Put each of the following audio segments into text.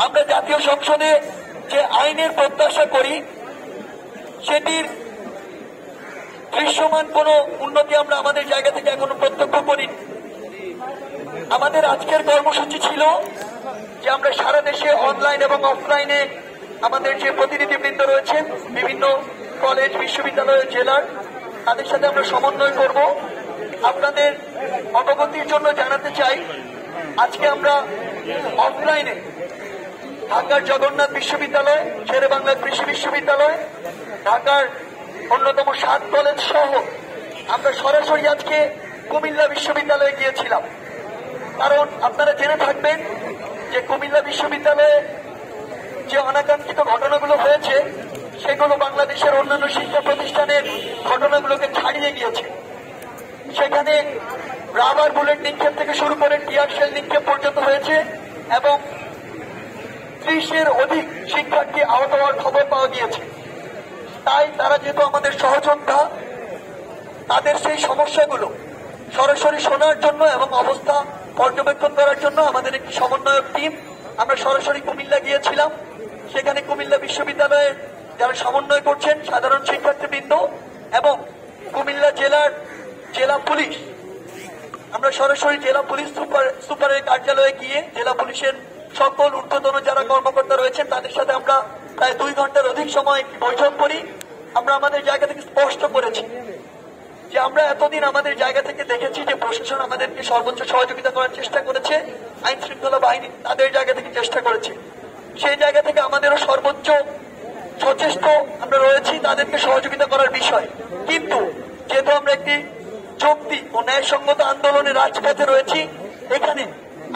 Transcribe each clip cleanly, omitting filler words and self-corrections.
আমরা জাতীয় সংসদে যে আইনের প্রত্যাশা করি সেটির দৃশ্যমান কোনো উন্নতি আমরা আমাদের জায়গা থেকে এখনো প্রত্যক্ষ করিনি। আমাদের আজকের কর্মসূচি ছিল যে আমরা সারা দেশে অনলাইন এবং অফলাইনে আমাদের যে প্রতিনিধিবৃন্দ রয়েছেন বিভিন্ন কলেজ, বিশ্ববিদ্যালয়, জেলার, তাদের সাথে আমরা সমন্বয় করব। আপনাদের অবগতির জন্য জানাতে চাই, আজকে আমরা অফলাইনে ঢাকার জগন্নাথ বিশ্ববিদ্যালয়, শেরেবাংলা কৃষি বিশ্ববিদ্যালয়, ঢাকার অন্যতম 7 কলেজ সহ আমরা সরাসরি আজকে কুমিল্লা বিশ্ববিদ্যালয়ে গিয়েছিলাম। কারণ আপনারা জেনে থাকবেন যে কুমিল্লা বিশ্ববিদ্যালয়ে যে অনাকাঙ্ক্ষিত ঘটনাগুলো হয়েছে সেগুলো বাংলাদেশের অন্যান্য শিক্ষা প্রতিষ্ঠানের ঘটনাগুলোকে ছাড়িয়ে গিয়েছে। সেখানে রাবার বুলেট নিক্ষেপ থেকে শুরু করে টিয়ার শেল নিক্ষেপ পর্যন্ত হয়েছে এবং 30-এর অধিক শিক্ষার্থী আহত হওয়ার খবর পাওয়া গিয়েছে। তাই তারা যেহেতু আমাদের সহযোদ্ধা, তাদের সেই সমস্যাগুলো সরাসরি শোনার জন্য এবং অবস্থা পর্যবেক্ষণ করার জন্য আমাদের একটি সমন্বয়ক টিম আমরা সরাসরি কুমিল্লা গিয়েছিলাম। সেখানে কুমিল্লা বিশ্ববিদ্যালয়ে যারা সমন্বয় করছেন সাধারণ শিক্ষার্থীবৃন্দ এবং কুমিল্লা জেলা পুলিশ, আমরা সরাসরি জেলা পুলিশ সুপারের কার্যালয়ে গিয়ে জেলা পুলিশের সকল ঊর্ধ্বতন যারা কর্মকর্তা রয়েছেন তাদের সাথে আমরা প্রায় 2 ঘন্টার অধিক সময় বৈঠক করি। আমরা আমাদের জায়গা থেকে স্পষ্ট করেছি যে আমরা এতদিন আমাদের জায়গা থেকে দেখেছি যে প্রশাসন আমাদেরকে সর্বোচ্চ সহযোগিতা করার চেষ্টা করেছে, আইন শৃঙ্খলা বাহিনী তাদের জায়গা থেকে চেষ্টা করেছে। সেই জায়গা থেকে আমাদেরও সর্বোচ্চ সচেষ্ট আমরা রয়েছি তাদেরকে সহযোগিতা করার বিষয়। কিন্তু যেহেতু আমরা একটি যৌক্তিক ও ন্যায়সঙ্গত আন্দোলনে রাজপথে রয়েছি, এখানে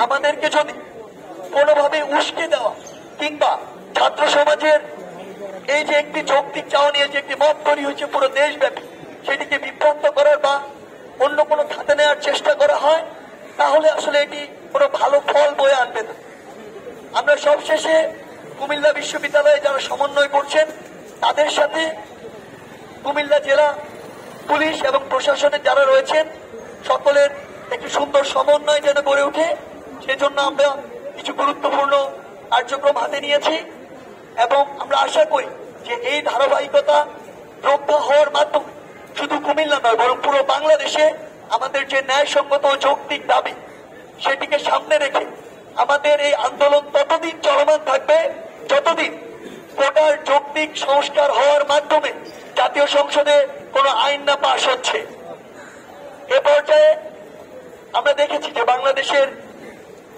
আমাদেরকে যদি কোনোভাবে উস্কে দেওয়া কিংবা ছাত্র সমাজের এই যে একটি যৌক্তিক চাওয়া নিয়ে যে একটি মত তৈরি হয়েছে পুরো দেশব্যাপী, সেটিকে বিভ্রান্ত করার বা অন্য কোনো খাতে নেওয়ার চেষ্টা করা হয়, তাহলে আসলে এটি কোনো ভালো ফল বয়ে আনবে না। আমরা সবশেষে কুমিল্লা বিশ্ববিদ্যালয়ে যারা সমন্বয় করছেন তাদের সাথে কুমিল্লা জেলা পুলিশ এবং প্রশাসনের যারা রয়েছেন সকলের একটি সুন্দর সমন্বয় যেন গড়ে ওঠে, সেজন্য আমরা কিছু গুরুত্বপূর্ণ কার্যক্রম হাতে নিয়েছি এবং আমরা আশা করি যে এই ধারাবাহিকতা রক্ষা হওয়ার মাধ্যমে শুধু কুমিল্লা নয় বরং পুরো বাংলাদেশে আমাদের যে ন্যায়সঙ্গত ও যৌক্তিক দাবি সেটিকে সামনে রেখে আমাদের এই আন্দোলন ততদিন চলমান থাকবে যতদিন কোটার যৌক্তিক সংস্কার হওয়ার মাধ্যমে জাতীয় সংসদে কোনো আইন না পাশ হচ্ছে। এ পর্যায়ে আমরা দেখেছি যে বাংলাদেশের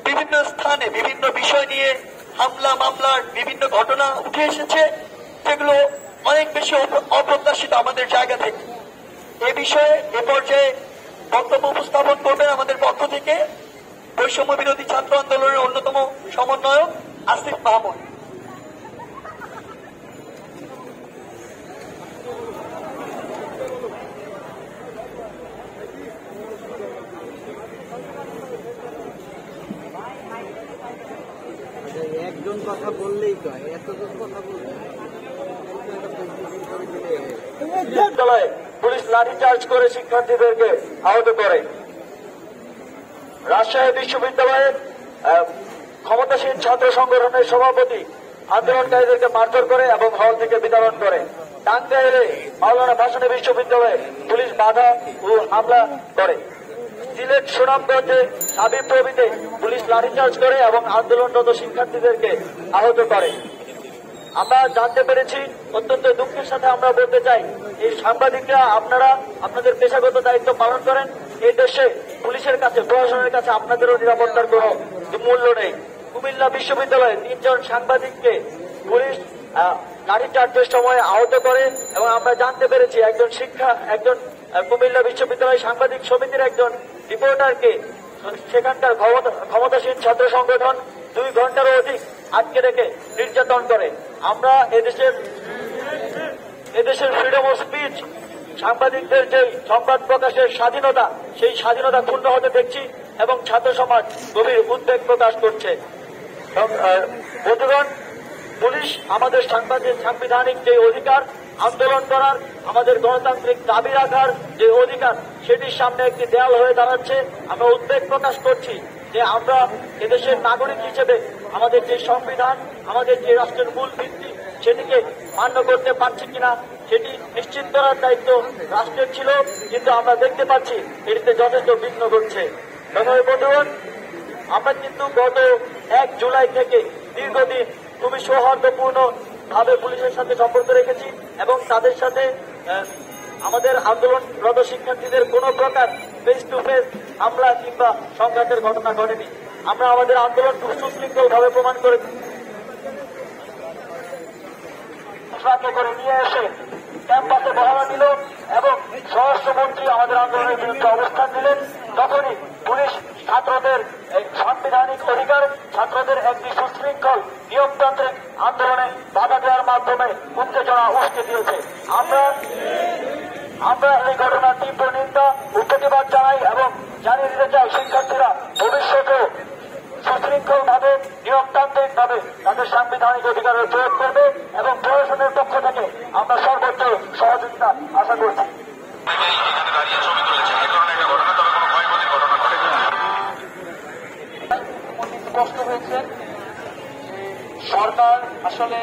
বিভিন্ন স্থানে বিভিন্ন বিষয় নিয়ে হামলা মামলার বিভিন্ন ঘটনা উঠে এসেছে, যেগুলো অনেক বেশি অপ্রত্যাশিত আমাদের জায়গা থেকে। এ বিষয়ে এ পর্যায়ে বক্তব্য উপস্থাপন করবেন আমাদের পক্ষ থেকে বৈষম্য বিরোধী ছাত্র আন্দোলনের অন্যতম সমন্বয়ক আসিফ মাহমুদ। একজন কথা বললেই তো এতজন কথা বলবে। বিদ্যালয়ে পুলিশ লাঠিচার্জ করে শিক্ষার্থীদেরকে আহত করে। রাজশাহী বিশ্ববিদ্যালয়ের ক্ষমতাসীন ছাত্র সংগঠনের সভাপতি আন্দোলনকারীদেরকে মারধর করে এবং হল থেকে বিতরণ করে। টাঙ্গাইলে মাওলানা ভাসানী বিশ্ববিদ্যালয়ে পুলিশ বাধা ও হামলা করে। সিলেট সুনামগঞ্জে সাবিপ্রবিতে পুলিশ লাঠিচার্জ করে এবং আন্দোলনরত শিক্ষার্থীদেরকে আহত করে। আমরা জানতে পেরেছি, অত্যন্ত দুঃখের সাথে আমরা বলতে চাই, এই সাংবাদিকরা আপনারা আপনাদের পেশাগত দায়িত্ব পালন করেন। এই দেশে পুলিশের কাছে প্রশাসনের কাছে আপনাদেরও নিরাপত্তার কোনো মূল্য নেই। কুমিল্লা বিশ্ববিদ্যালয়ে 3 জন সাংবাদিককে পুলিশ লাঠিচার্জের সময় আহত করে এবং আমরা জানতে পেরেছি একজন কুমিল্লা বিশ্ববিদ্যালয় সাংবাদিক সমিতির একজন রিপোর্টারকে সেখানকার ক্ষমতাসীন ছাত্র সংগঠন 2 ঘন্টারও অধিক আটকে রেখে নির্যাতন করে। আমরা এদেশের ফ্রিডম অফ স্পিচ, সাংবাদিকদের যে সংবাদ প্রকাশের স্বাধীনতা, সেই স্বাধীনতা ক্ষুণ্ণ হতে দেখছি এবং ছাত্র সমাজ গভীর উদ্বেগ প্রকাশ করছে। বন্ধুগণ, পুলিশ আমাদের সাংবিধানিক যে অধিকার আন্দোলন করার, আমাদের গণতান্ত্রিক দাবি রাখার যে অধিকার, সেটির সামনে একটি দেয়াল হয়ে দাঁড়াচ্ছে। আমরা উদ্বেগ প্রকাশ করছি যে আমরা এদেশের নাগরিক হিসেবে আমাদের যে সংবিধান, আমাদের যে রাষ্ট্রের মূল ভিত্তি, সেটিকে মান্য করতে পারছি কিনা সেটি নিশ্চিত করার দায়িত্ব রাষ্ট্রের ছিল, কিন্তু আমরা দেখতে পাচ্ছি এটিতে যথেষ্ট বিঘ্ন ঘটছে। বন্ধুগণ, আমরা কিন্তু গত 1 জুলাই থেকে দীর্ঘদিন খুবই সৌহার্দ্যপূর্ণ ভাবে পুলিশের সাথে সম্পর্ক রেখেছি এবং তাদের সাথে আমাদের আন্দোলনরত শিক্ষার্থীদের কোনো প্রকার ফেস টু ফেস হামলা কিংবা সংঘাতের ঘটনা ঘটেনি। আমরা আমাদের আন্দোলন সুশৃঙ্খল ভাবে প্রমাণ করেছি। করে নিয়ে এসে ক্যাম্পাসে বহারা দিল এবং স্বরাষ্ট্রমন্ত্রী আমাদের আন্দোলনের বিরুদ্ধে অবস্থান নিলেন। তখনই পুলিশ ছাত্রদের সাংবিধানিক অধিকার, ছাত্রদের একটি সুশৃঙ্খল নিয়মতান্ত্রিক আন্দোলনে বাধা দেওয়ার মাধ্যমে উত্তেজনা উস্কে দিয়েছে। আমরা এই ঘটনার তীব্র নিন্দা ও প্রতিবাদ জানাই এবং জানিয়ে দিতে চাই শিক্ষার্থীরা ভবিষ্যতে সুশৃঙ্খল ভাবে নিয়মতান্ত্রিক ভাবে তাদের সাংবিধানিক অধিকারের প্রয়োগ করবে এবং প্রশাসনের পক্ষ থেকে আমরা সর্বোচ্চ সহযোগিতা আশা করছি। স্পষ্ট হয়েছে সরকার আসলে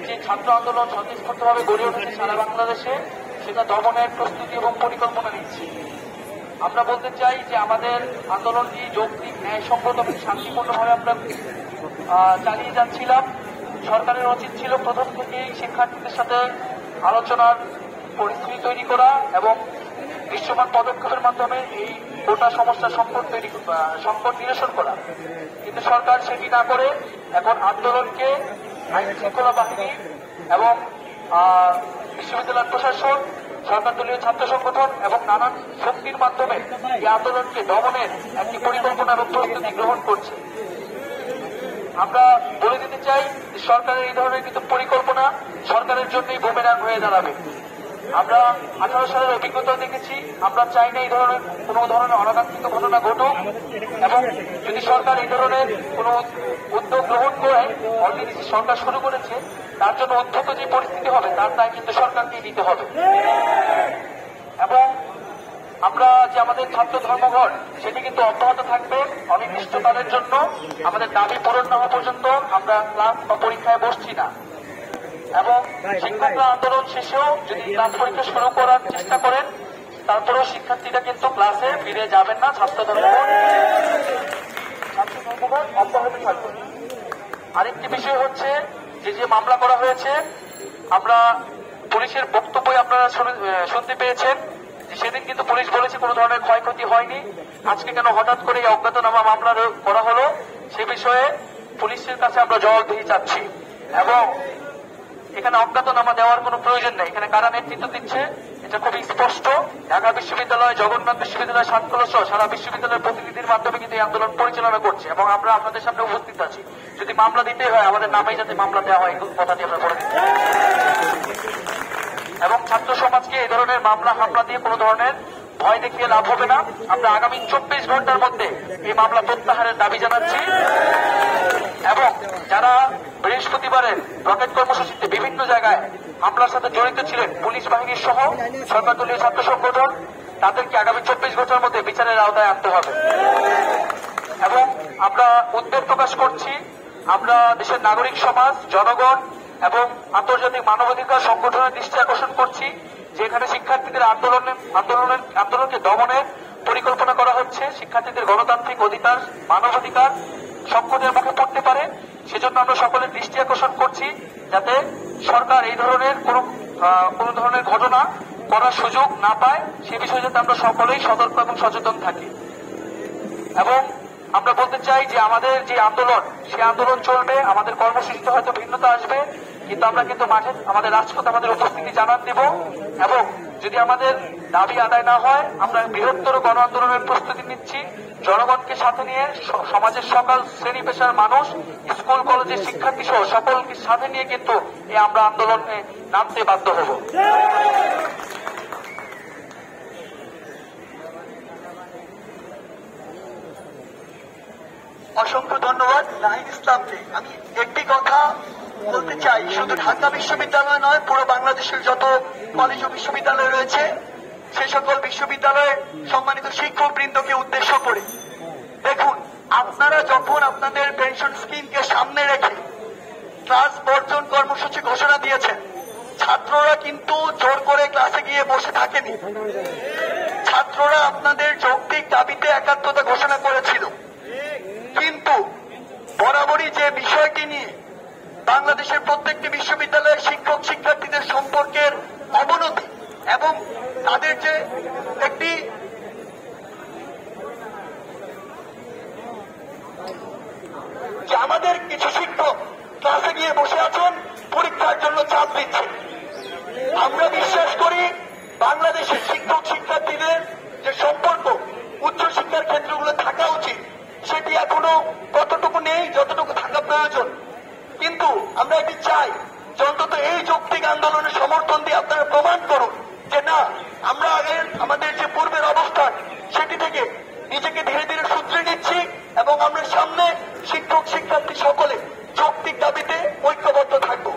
যে ছাত্র আন্দোলন স্বতঃস্ফূর্তভাবে গড়ে উঠেছে সারা বাংলাদেশে, সেটা দমনের প্রস্তুতি এবং পরিকল্পনা নিচ্ছে। আমরা বলতে চাই যে আমাদের আন্দোলনটি যৌক্তিক, ন্যায়সঙ্গত এবং শান্তিপূর্ণভাবে আমরা চালিয়ে যাচ্ছিলাম। সরকারের উচিত ছিল প্রথম থেকেই শিক্ষার্থীদের সাথে আলোচনার পরিস্থিতি তৈরি করা এবং দৃশ্যমান পদক্ষেপের মাধ্যমে এই গোটা সমস্যার সংকট নিরসন করা, কিন্তু সরকার সেটি না করে এখন আন্দোলনকে আইন শৃঙ্খলা বাহিনী এবং বিশ্ববিদ্যালয় প্রশাসন, সরকার দলীয় ছাত্র সংগঠন এবং নানান শক্তির মাধ্যমে এই আন্দোলনকে দমনের একটি পরিকল্পনা এবং প্রস্তুতি গ্রহণ করছে। আমরা বলে দিতে চাই যে সরকারের এই ধরনের কিন্তু পরিকল্পনা সরকারের জন্যই বুমেরাং হয়ে দাঁড়াবে। আমরা 18 সালের অভিজ্ঞতা দেখেছি। আমরা চাই না এই ধরনের কোনো ধরনের অনাকাঙ্ক্ষিত ঘটনা ঘটুক এবং যদি সরকার এই ধরনের কোনো উদ্যোগ গ্রহণ করে, অলরেডি সরকার শুরু করেছে, তার জন্য উদ্ভূত যে পরিস্থিতি হবে তার দায় কিন্তু সরকারকেই নিতে হবে। এবং আমরা যে আমাদের ছাত্র ধর্মঘট সেটি কিন্তু অব্যাহত থাকবে অনির্দিষ্টকালের জন্য। আমাদের দাবি পূরণ না হওয়া পর্যন্ত আমরা ক্লাস বা পরীক্ষায় বসছি না এবং শিক্ষকরা আন্দোলন শেষেও যদি ক্লাস পরীক্ষা শুরু করার চেষ্টা করেন, তারপরেও শিক্ষার্থীরা কিন্তু ক্লাসে ফিরে যাবেন না। ছাত্র ধর্মঘট অব্যাহত থাকবে। আরেকটি বিষয় হচ্ছে যে মামলা করা হয়েছে, আমরা পুলিশের বক্তব্য আপনারা শুনতে পেয়েছেন যে সেদিন কিন্তু পুলিশ বলেছে কোনো ধরনের ক্ষয়ক্ষতি হয়নি। আজকে কেন হঠাৎ করে এই অজ্ঞাতনামা মামলা করা হলো, সে বিষয়ে পুলিশের কাছে আমরা জবাবদিহি চাচ্ছি এবং এখানে অজ্ঞাতনামা দেওয়ার কোনো প্রয়োজন নেই। এখানে কারা নেতৃত্ব দিচ্ছে এটা খুবই স্পষ্ট। ঢাকা বিশ্ববিদ্যালয়, জগন্নাথ বিশ্ববিদ্যালয়, সাতকলা সহ সারা বিশ্ববিদ্যালয়ের প্রতিনিধির মাধ্যমে কিন্তু এই আন্দোলন পরিচালনা করছে এবং আমরা আপনাদের সামনে উপস্থিত আছি। যদি মামলা দিতে হয় আমাদের নামেই যাতে মামলা দেওয়া হয়, কথাটি আমরা বলে দিচ্ছি এবং ছাত্র সমাজকে এই ধরনের মামলা হামলা দিয়ে কোনো ধরনের ভয় দেখিয়ে লাভ হবে না। আমরা আগামী 24 ঘন্টার মধ্যে এই মামলা প্রত্যাহারের দাবি জানাচ্ছি এবং যারা বৃহস্পতিবারের রকেট কর্মসূচিতে বিভিন্ন জায়গায় হামলার সাথে জড়িত ছিলেন, পুলিশ বাহিনীর সহ সরকার দলীয় ছাত্র সংগঠন, তাদেরকে আগামী 24 ঘন্টার মধ্যে বিচারের আওতায় আনতে হবে। এবং আমরা উদ্বেগ প্রকাশ করছি, আমরা দেশের নাগরিক সমাজ, জনগণ এবং আন্তর্জাতিক মানবাধিকার সংগঠনের দৃষ্টি আকর্ষণ করছি যে এখানে শিক্ষার্থীদের আন্দোলনকে দমনের পরিকল্পনা করা হচ্ছে। শিক্ষার্থীদের গণতান্ত্রিক অধিকার, মানবাধিকার সংকটের মুখে পড়তে পারে। সেজন্য আমরা সকলের দৃষ্টি আকর্ষণ করছি যাতে সরকার এই ধরনের কোন ধরনের ঘটনা করার সুযোগ না পায়, সে বিষয়ে যাতে আমরা সকলেই সতর্ক এবং সচেতন থাকি। এবং আমরা বলতে চাই যে আমাদের যে আন্দোলন, সেই আন্দোলন চলবে। আমাদের কর্মসূচিতে হয়তো ভিন্নতা আসবে, কিন্তু আমরা কিন্তু মাঠে আমাদের রাজপথে আমাদের উপস্থিতি জানান দেব এবং যদি আমাদের দাবি আদায় না হয় আমরা বৃহত্তর গণ আন্দোলনের প্রস্তুতি নিচ্ছি। জনগণকে সাথে নিয়ে, সমাজের সকল শ্রেণী পেশার মানুষ, স্কুল কলেজের শিক্ষার্থী সহ সকলকে সাথে নিয়ে কিন্তু এই আমরা আন্দোলনে নামতে বাধ্য হব। অসংখ্য ধন্যবাদ নাহিদ ইসলামকে। আমি একটি কথা বলতে চাই, শুধু ঢাকা বিশ্ববিদ্যালয় নয়, পুরো বাংলাদেশের যত কলেজ ও বিশ্ববিদ্যালয় রয়েছে সে সকল বিশ্ববিদ্যালয়ের সম্মানিত শিক্ষক বৃন্দকে উদ্দেশ্য করে, দেখুন আপনারা যখন আপনাদের পেনশন স্কিমকে সামনে রেখে ক্লাস বর্জন কর্মসূচি ঘোষণা দিয়েছেন, ছাত্ররা কিন্তু জোর করে ক্লাসে গিয়ে বসে থাকেনি। ছাত্ররা আপনাদের যৌক্তিক দাবিতে একাত্মতা ঘোষণা করেছিল, কিন্তু বরাবরই যে বিষয়টি নিয়ে বাংলাদেশের প্রত্যেকটি বিশ্ববিদ্যালয়ের শিক্ষক শিক্ষার্থীদের সম্পর্কের অবনতি এবং তাদের যে একটি আমাদের কিছু শিক্ষক ক্লাসে গিয়ে বসে আছেন, পরীক্ষার জন্য চাপ দিচ্ছে। আমরা বিশ্বাস করি বাংলাদেশের শিক্ষক শিক্ষার্থীদের যে সম্পর্ক উচ্চশিক্ষার ক্ষেত্রগুলো থাকা উচিত, সেটি এখনো কতটুকু নেই যতটুকু থাকা প্রয়োজন। কিন্তু আমরা এটি চাই যে অন্তত এই যৌক্তিক আন্দোলনের সমর্থন দিয়ে আপনারা প্রমাণ করুন যে না, আমরা আগের আমাদের যে পূর্বের অবস্থান সেটি থেকে নিজেকে ধীরে ধীরে শুধরে নিচ্ছি এবং আমরা সামনে শিক্ষক শিক্ষার্থী সকলে যৌক্তিক দাবিতে ঐক্যবদ্ধ থাকব।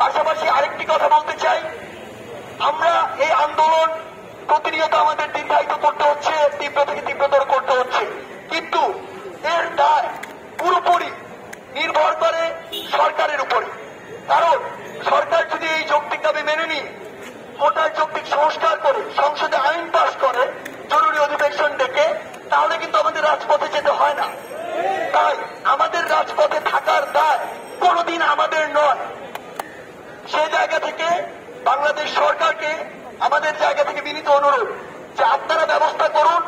পাশাপাশি আরেকটি কথা বলতে চাই, আমরা এই আন্দোলন প্রতিনিয়ত আমাদের দীর্ঘায়িত করতে হচ্ছে, তীব্র থেকে তীব্রতর করতে হচ্ছে, কিন্তু এর দায় পুরোপুরি নির্ভর করে সরকারের উপরে। কারণ সরকার যদি এই যৌক্তিক দাবি মেনে নিয়ে কোটার যৌক্তিক সংস্কার করে সংসদে আইন পাস করে জরুরি অধিবেশন ডেকে, তাহলে কিন্তু আমাদের রাজপথে যেতে হয় না। তাই আমাদের রাজপথে থাকার দায় কোনোদিন আমাদের নয়। সে জায়গা থেকে বাংলাদেশ সরকারকে আমাদের জায়গা থেকে বিনীত অনুরোধ যে আপনারা ব্যবস্থা করুন,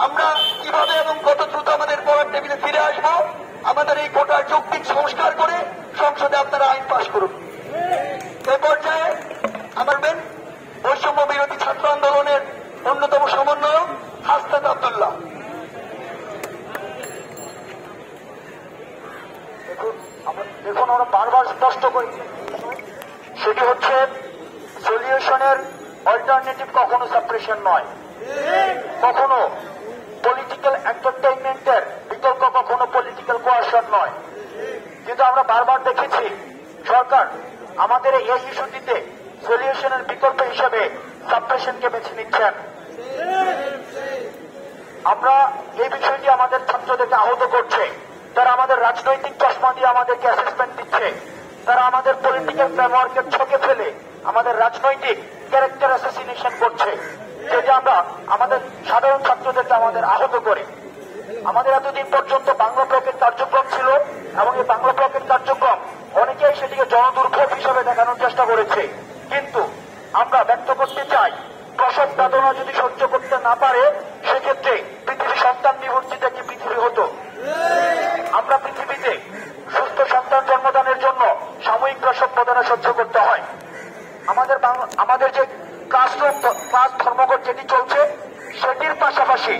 আমরা কিভাবে এবং কত দ্রুত আমাদের পড়ার টেবিলে ফিরে আসব, আমাদের এই কোটার যৌক্তিক সংস্কার করে সংসদে আপনারা আইন পাস করুন। এ পর্যায়ে আমার বৈষম্য বিরোধী ছাত্র আন্দোলনের অন্যতম সমন্বয়ক হাসনাত আব্দুল্লাহ। দেখুন, আমরা বারবার স্পষ্ট করি, সেটি হচ্ছে সলিউশনের অল্টারনেটিভ কখনো সাপ্রেশন নয়, কখনো পলিটিক্যাল এন্টারটেইনমেন্টের বিকল্প, কখনো পলিটিক্যাল কোয়ারশন নয়। কিন্তু আমরা বারবার দেখেছি সরকার আমাদের এই ইস্যুটিতে সলিউশনের বিকল্প হিসেবে সাপ্রেশনকে বেছে নিচ্ছেন। আমরা এই বিষয়টি আমাদের ছাত্রদেরকে আহত করছে। তারা আমাদের রাজনৈতিক চশমা দিয়ে আমাদেরকে অ্যাসেসমেন্ট দিচ্ছে। তারা আমাদের পলিটিক্যাল ফ্রেমওয়ার্কের ছকে ফেলে আমাদের রাজনৈতিক ক্যারেক্টার অ্যাসাসিনেশন করছে, যেটা আমরা আমাদের সাধারণ ছাত্রদেরকে আমাদের আহত করে। আমাদের এতদিন পর্যন্ত বাংলা ব্লকের কার্যক্রম ছিল এবং এই বাংলা ব্লকের কার্যক্রম অনেকেই সেটিকে জনদুর্ভোগ হিসেবে দেখানোর চেষ্টা করেছে। কিন্তু আমরা ব্যক্ত করতে চাই, প্রসব বেদনা যদি সহ্য করতে না পারে সেক্ষেত্রে পৃথিবী সন্তান নিবর্তিত একটি পৃথিবী হতো। আমরা পৃথিবীতে সুস্থ সন্তান জন্মদানের জন্য সাময়িক প্রসব বেদনা সহ্য করতে হয়। আমাদের যে ক্লাস ধর্মঘট যেটি চলছে সেটির পাশাপাশি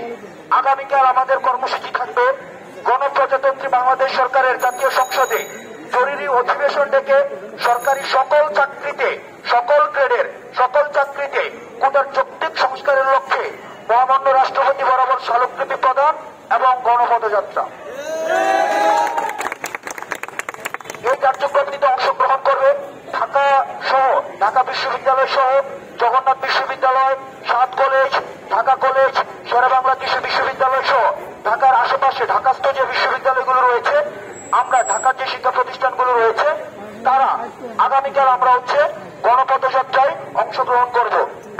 আগামীকাল আমাদের কর্মসূচি থাকবে গণপ্রজাতন্ত্রী বাংলাদেশ সরকারের জাতীয় সংসদে জরুরি অধিবেশন ডেকে সরকারি সকল চাকরিতে, সকল গ্রেডের সকল চাকরিতে কোটার যৌক্তিক সংস্কারের লক্ষ্যে মহামান্য রাষ্ট্রপতি বরাবর স্মারকলিপি প্রদান এবং গণপদযাত্রা। এই কার্যক্রমটিতে অংশগ্রহণ করবে ঢাকা সহ, ঢাকা বিশ্ববিদ্যালয় সহ জগন্নাথ বিশ্ববিদ্যালয়, 7 কলেজ, ঢাকা কলেজ, শেরেবাংলা কৃষি বিশ্ববিদ্যালয় সহ ঢাকার আশেপাশে ঢাকাস্থ যে বিশ্ববিদ্যালয়গুলো রয়েছে, আমরা ঢাকার যে শিক্ষা প্রতিষ্ঠানগুলো রয়েছে, তারা আগামীকাল আমরা গণপদযাত্রায় অংশগ্রহণ করব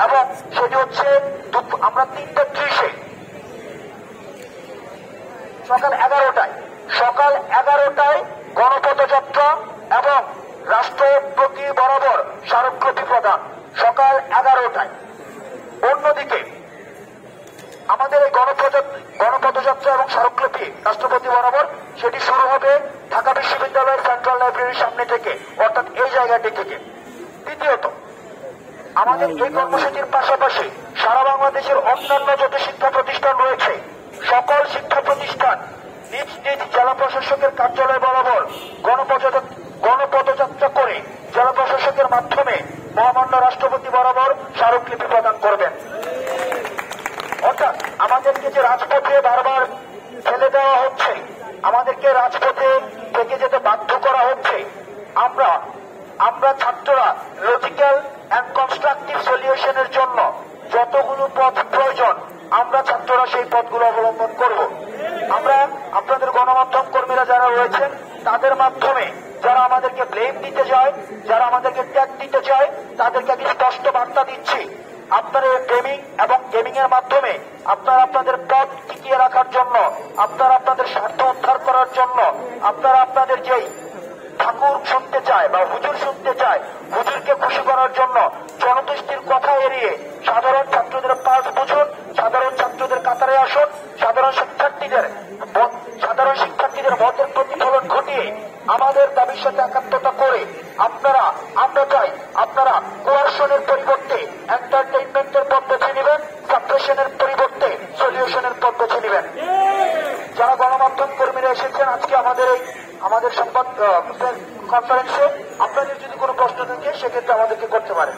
এবং সেটি হচ্ছে আমরা 3:30 সকাল 11টায় গণপদযাত্রা এবং রাষ্ট্রপতি বরাবর স্মারকলিপি প্রদান সকাল 11টায়। অন্যদিকে আমাদের এই গণপদযাত্রা এবং স্মারকলিপি রাষ্ট্রপতি বরাবর সেটি শুরু হবে ঢাকা বিশ্ববিদ্যালয়ের সেন্ট্রাল লাইব্রেরির সামনে থেকে, অর্থাৎ এই জায়গাটি থেকে। দ্বিতীয়ত, আমাদের এই কর্মসূচির পাশাপাশি সারা বাংলাদেশের অন্যান্য যত শিক্ষা প্রতিষ্ঠান রয়েছে, সকল শিক্ষা প্রতিষ্ঠান নিজ নিজ জেলা প্রশাসকের কার্যালয় বরাবর গণপদযাত্রা করে জেলা প্রশাসকের মাধ্যমে মহামান্য রাষ্ট্রপতি বরাবর স্মারকলিপি প্রদান করবেন। অর্থাৎ আমাদেরকে যে রাজপথে বারবার ফেলে দেওয়া হচ্ছে, আমাদেরকে রাজপথে থেকে যেতে বাধ্য করা হচ্ছে, আমরা ছাত্ররা লজিক্যাল অ্যান্ড কনস্ট্রাকটিভ সলিউশনের জন্য যতগুলো পথ প্রয়োজন আমরা ছাত্ররা সেই পথগুলো অবলম্বন করব। আমরা আপনাদের গণমাধ্যম কর্মীরা যারা রয়েছেন তাদের মাধ্যমে যারা আমাদেরকে ব্লেম দিতে চায়, যারা আমাদেরকে ট্যাগ দিতে চায়, তাদেরকে আমি স্পষ্ট বার্তা দিচ্ছি, আপনারা গেমিং এবং গেমিং এর মাধ্যমে আপনারা আপনাদের পথ টিকিয়ে রাখার জন্য, আপনারা আপনাদের স্বার্থ উদ্ধার করার জন্য, আপনারা আপনাদের যেই ঠাকুর শুনতে চায় বা হুজুর শুনতে চায়, হুজুরকে খুশি করার জন্য জনতুষ্টির কথা এড়িয়ে সাধারণ ছাত্রদের পাস বুঝুন, সাধারণ ছাত্রদের কাতারে আসুন, সাধারণ শিক্ষার্থীদের মতের প্রতিফলন ঘটিয়ে আমাদের দাবির সাথে একাত্মতা করে আমরা চাই আপনারা কোয়ারশনের পরিবর্তে এন্টারটেইনমেন্টের পথ বেছে নেবেন, সাপ্রেশনের পরিবর্তে সলিউশনের পথ বেছে নেবেন। যারা গণমাধ্যম কর্মীরা এসেছেন আজকে আমাদের সংবাদ কনফারেন্সে, আপনাদের যদি কোনো প্রশ্ন থাকে সেক্ষেত্রে আমাদেরকে করতে পারেন।